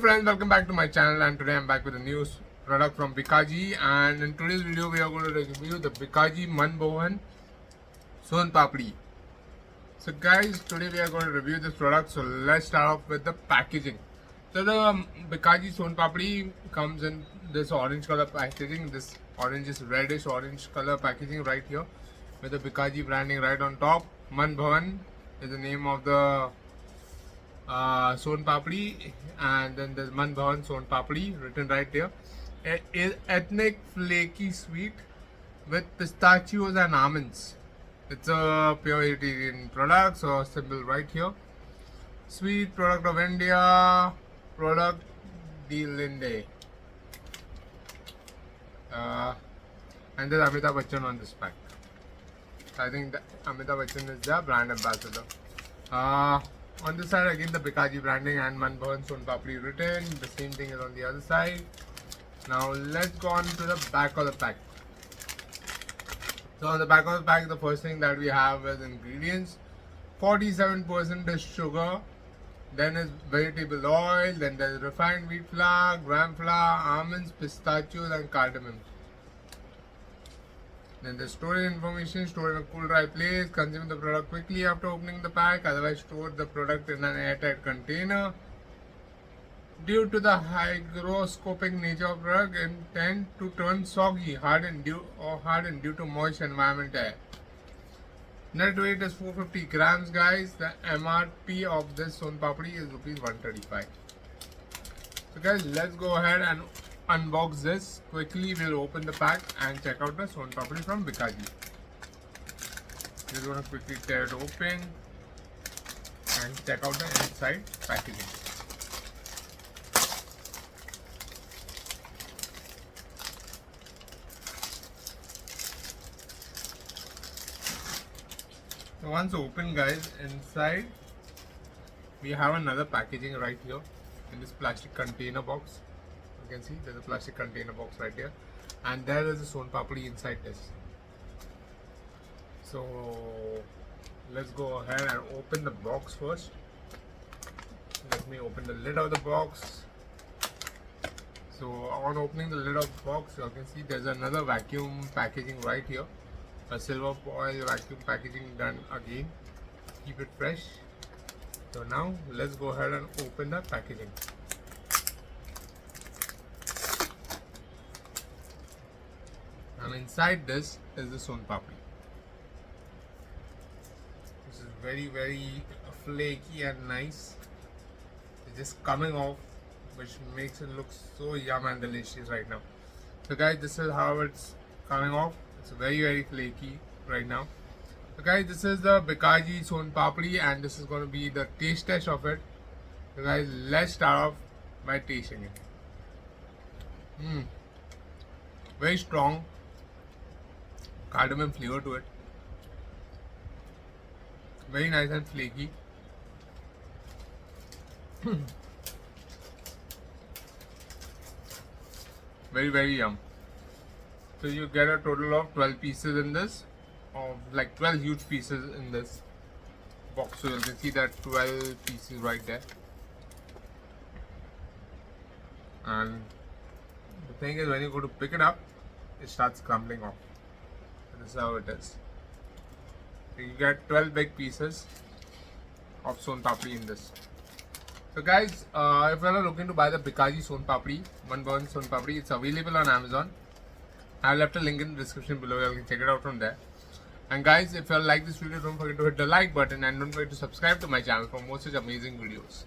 friends, welcome back to my channel, and today I'm back with a new product from Bikaji. And in today's video we are going to review the Bikaji Manbhavan Soan Papdi. So guys, today we are going to review this product. So let's start off with the packaging. So the Bikaji Soan Papdi comes in this orange color packaging. This orange is reddish orange color packaging right here with the Bikaji branding right on top. Manbhavan is the name of the Soan Papdi, and then there's Manbhavan Soan Papdi written right there. It is ethnic flaky sweet with pistachios and almonds. It's a pure vegetarian product, so symbol right here. Sweet product of India, product de Linde. And there's Amitabh Bachchan on this pack. I think that Amitabh Bachchan is the brand ambassador. On this side again the Bikaji branding and Manbhavan Soan Papdi written. The same thing is on the other side. Now let's go on to the back of the pack. So on the back of the pack, the first thing that we have is ingredients. 47% is sugar, then is vegetable oil, then there is refined wheat flour, gram flour, almonds, pistachios and cardamom. Then the storage information: store in a cool dry place, consume the product quickly after opening the pack, otherwise store the product in an airtight container. Due to the hygroscopic nature of product, it tend to turn soggy, hardened due to moist environment air. Net weight is 450 grams guys. The MRP of this Soan Papdi is ₹135. So guys, let's go ahead and unbox this quickly. We'll open the pack and check out the Soan Papdi from Bikaji. We're going to quickly tear it open and check out the inside packaging. So once open guys, inside we have another packaging right here in this plastic container box. You can see there's a plastic container box right here, and there is a Soan Papdi inside this. So let's go ahead and open the box first. Let me open the lid of the box. So on opening the lid of the box, you can see there's another vacuum packaging right here. A silver foil vacuum packaging done again. Keep it fresh. So now let's go ahead and open the packaging. And inside this is the Soan Papdi. This is very flaky and nice. It's just coming off, which makes it look so yum and delicious right now. So guys, this is how it's coming off. It's very flaky right now. So guys, this is the Bikaji Soan Papdi, and this is going to be the taste test of it. So guys, let's start off by tasting it. Very strong cardamom flavor to it. Very nice and flaky. Very yum. So you get a total of 12 pieces in this, or like 12 huge pieces in this box. So you can see that 12 pieces right there. And the thing is, when you go to pick it up, it starts crumbling off. So this is how it is. So you get 12 big pieces of Soan Papdi in this. So guys, if you are looking to buy the Bikaji Soan Papdi, Manbhavan Soan Papdi, it's available on Amazon. I left a link in the description below. You can check it out from there. And guys, if you like this video, don't forget to hit the like button and don't forget to subscribe to my channel for more such amazing videos.